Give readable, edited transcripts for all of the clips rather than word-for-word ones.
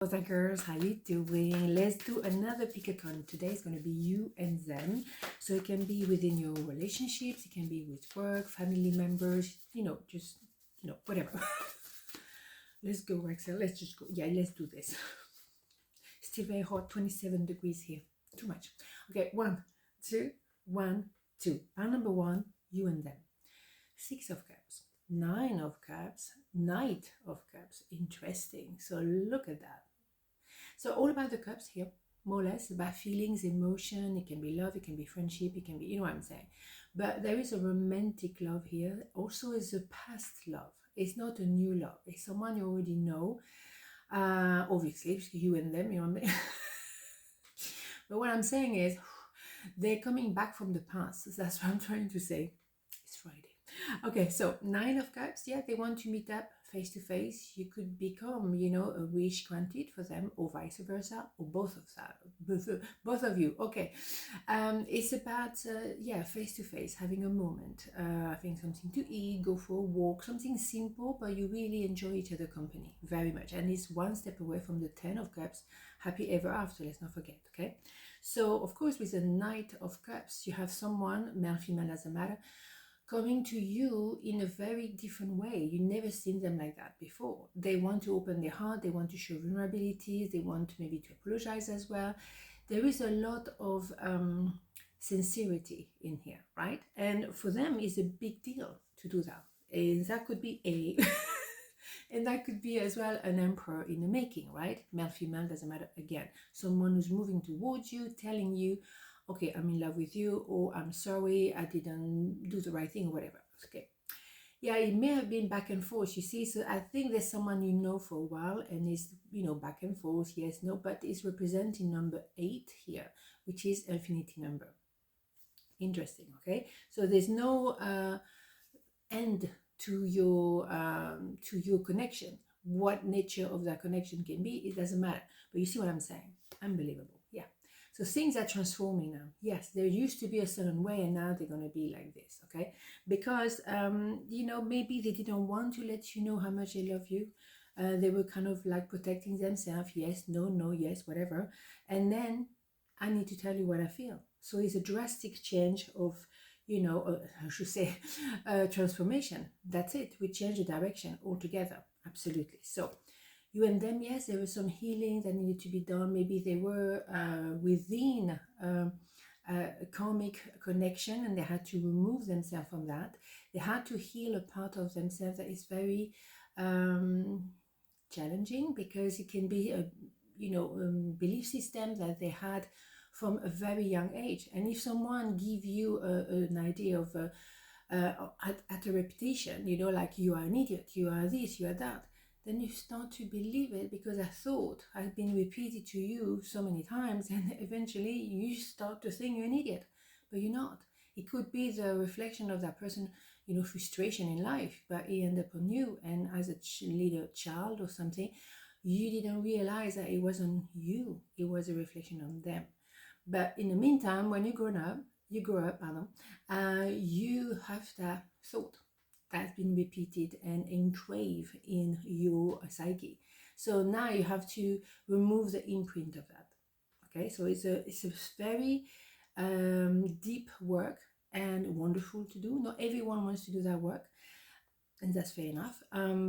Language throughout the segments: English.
What's up, girls? How you doing? Let's do another pick-a-con. Today is going to be you and them. So it can be within your relationships, it can be with work, family members, just, whatever. Let's go, Axel. Let's just go. Yeah, let's do this. Still very hot, 27 degrees here. Too much. Okay, 1, 2, 1, 2. Round number 1, you and them. 6 of Cups, 9 of Cups, Knight of Cups. Interesting. So look at that. So all about the cups here, more or less, about feelings, emotion. It can be love, it can be friendship, it can be, you know what I'm saying. But there is a romantic love here. Also is a past love. It's not a new love. It's someone you already know. Obviously, you and them, you know what I mean? But what I'm saying is, they're coming back from the past. That's what I'm trying to say. It's Friday. Okay, so 9 of Cups, yeah, they want to meet up face to face. You could become, a wish granted for them, or vice versa, or both of that, both of you. Okay, it's about face to face, having a moment, having something to eat, go for a walk, something simple, but you really enjoy each other company very much, and it's one step away from the 10 of Cups, happy ever after. Let's not forget. Okay, so of course with the Knight of Cups, you have someone, male, female, doesn't matter, coming to you in a very different way. You never seen them like that before. They want to open their heart, they want to show vulnerabilities, they want maybe to apologize as well. There is a lot of sincerity in here, right? And for them, it's a big deal to do that. And that could be a and that could be as well an emperor in the making, right? Male, female, doesn't matter. Again, someone who's moving towards you, telling you, okay, I'm in love with you, or I'm sorry, I didn't do the right thing, or whatever. Okay. Yeah, it may have been back and forth, you see. So I think there's someone you know for a while, and it's, back and forth, yes, no, but it's representing number 8 here, which is infinity number. Interesting, okay? So there's no end to your connection. What nature of that connection can be, it doesn't matter. But you see what I'm saying? Unbelievable. Yeah. So things are transforming now. Yes, there used to be a certain way, and now they're going to be like this. Okay, because maybe they didn't want to let you know how much they love you. They were kind of like protecting themselves. Yes, no, no, yes, whatever. And then I need to tell you what I feel. So it's a drastic change of, I should say, transformation. That's it. We change the direction altogether. Absolutely. So you and them, yes, there was some healing that needed to be done. Maybe they were within a karmic connection, and they had to remove themselves from that. They had to heal a part of themselves that is very challenging, because it can be a belief system that they had from a very young age. And if someone give you an idea of at a repetition, like you are an idiot, you are this, you are that, then you start to believe it, because a thought has been repeated to you so many times, and eventually you start to think you're an idiot, but you're not. It could be the reflection of that person, frustration in life, but it ended up on you, and as a little child or something, you didn't realize that it wasn't you, it was a reflection on them. But in the meantime, when you grow up, you have that thought that's been repeated and engraved in your psyche. So now you have to remove the imprint of that. Okay, so it's a very deep work and wonderful to do. Not everyone wants to do that work, and that's fair enough.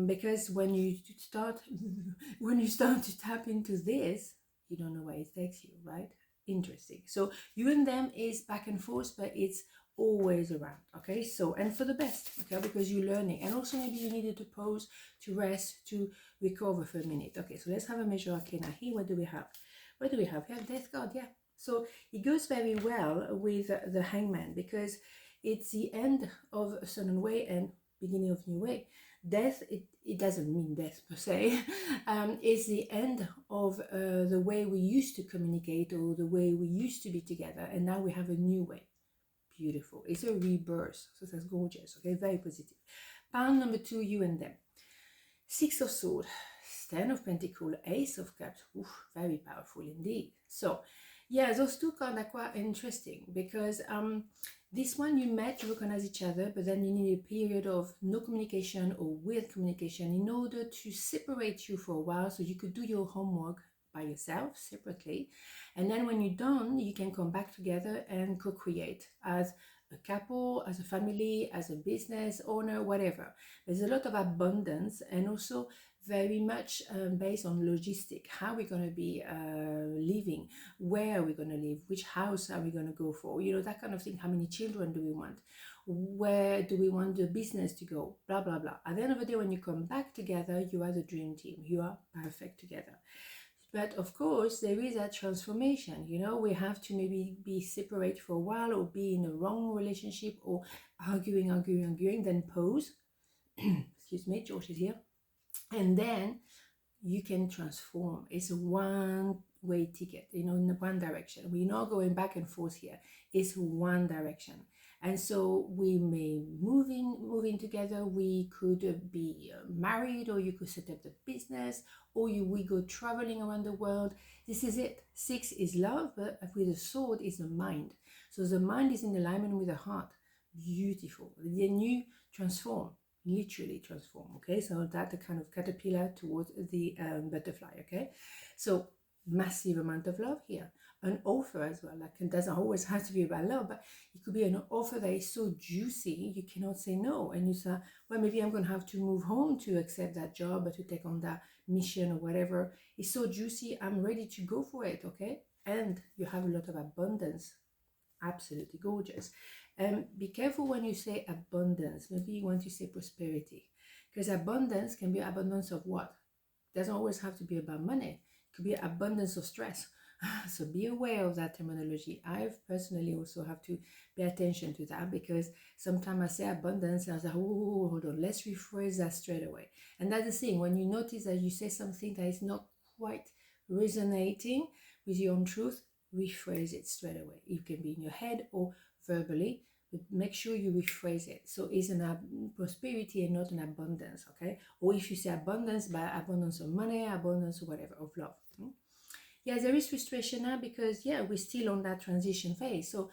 Because when you start to tap into this, you don't know where it takes you, right? Interesting. So you and them is back and forth, but it's always around. Okay, so, and for the best, okay, because you're learning, and also maybe you needed to pause, to rest, to recover for a minute. Okay, so let's have a major arcana here. What do we have? We have Death card. Yeah, so it goes very well with the Hangman, because it's the end of a certain way and beginning of new way. Death, it doesn't mean death per se. It's the end of the way we used to communicate, or the way we used to be together, and now we have a new way. Beautiful. It's a rebirth. So that's gorgeous. Okay, very positive. Pile number 2, you and them. 6 of Swords, 10 of Pentacles, Ace of Cups. Oof, very powerful indeed. So yeah, those two cards are quite interesting, because This one you met, you recognize each other, but then you need a period of no communication or weird communication in order to separate you for a while so you could do your homework by yourself separately. And then when you're done, you can come back together and co-create as a couple, as a family, as a business owner, whatever. There's a lot of abundance and also very much based on logistic. How we're going to be living, where are we going to live, which house are we going to go for, you know, that kind of thing. How many children do we want, where do we want the business to go, blah blah blah. At the end of the day, when you come back together, you are the dream team, you are perfect together. But of course, there is that transformation. You know, we have to maybe be separate for a while or be in a wrong relationship or arguing, then pause. Excuse me, George is here. And then you can transform. It's a one-way ticket, you know, in one direction. We're not going back and forth here. It's one direction. And so we may move in together. We could be married, or you could set up the business, or we go traveling around the world. This is it. 6 is love, but with a sword is the mind. So the mind is in alignment with the heart. Beautiful. Then you transform, literally transform. Okay, so that's the kind of caterpillar towards the butterfly. Okay, so massive amount of love here. An offer as well, like, it doesn't always have to be about love, but it could be an offer that is so juicy you cannot say no, and you say, well, maybe I'm going to have to move home to accept that job or to take on that mission or whatever. It's so juicy, I'm ready to go for it. Okay, and you have a lot of abundance. Absolutely gorgeous. Be careful when you say abundance. Maybe you want to say prosperity, because abundance can be abundance of what? It doesn't always have to be about money. It could be abundance of stress. So be aware of that terminology. I personally also have to pay attention to that, because sometimes I say abundance and I was like, oh, hold on, let's rephrase that straight away. And that's the thing, when you notice that you say something that is not quite resonating with your own truth, rephrase it straight away. It can be in your head or verbally, but make sure you rephrase it. So it's an prosperity and not an abundance, okay? Or if you say abundance, by abundance of money, abundance of whatever, of love. Yeah, there is frustration now because, yeah, we're still on that transition phase. So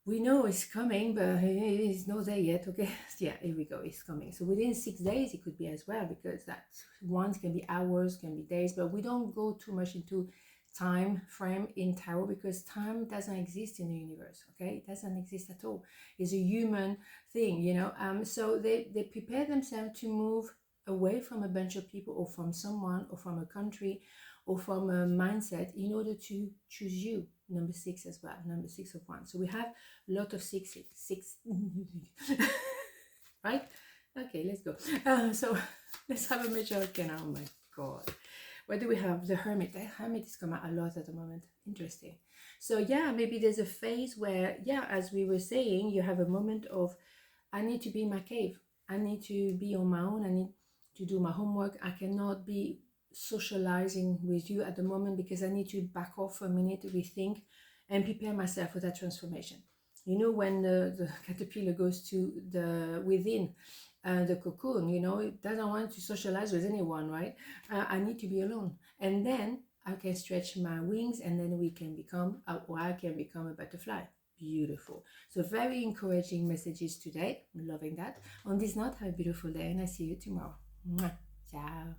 we know it's coming, but it's not there yet, okay? Yeah, here we go, it's coming. So within 6 days, it could be as well, because that ones can be hours, can be days, but we don't go too much into time frame in tarot, because time doesn't exist in the universe. Okay, it doesn't exist at all. It's a human thing, you know. So they prepare themselves to move away from a bunch of people, or from someone, or from a country, or from a mindset, in order to choose you. Number 6 as well, number 6 of wands. So we have a lot of six right? Okay, let's go. So let's have a major arcana. Oh my god, what do we have? The Hermit. The Hermit is coming out a lot at the moment. Interesting. So yeah, maybe there's a phase where, yeah, as we were saying, you have a moment of, I need to be in my cave. I need to be on my own. I need to do my homework. I cannot be socializing with you at the moment, because I need to back off for a minute, rethink, and prepare myself for that transformation. You know, when the caterpillar goes to the within the cocoon, you know, it doesn't want to socialize with anyone, right? I need to be alone, and then I can stretch my wings, and then we can become, or I can become a butterfly. Beautiful. So very encouraging messages today. I'm loving that. On this note, have a beautiful day, and I see you tomorrow. Mwah. Ciao.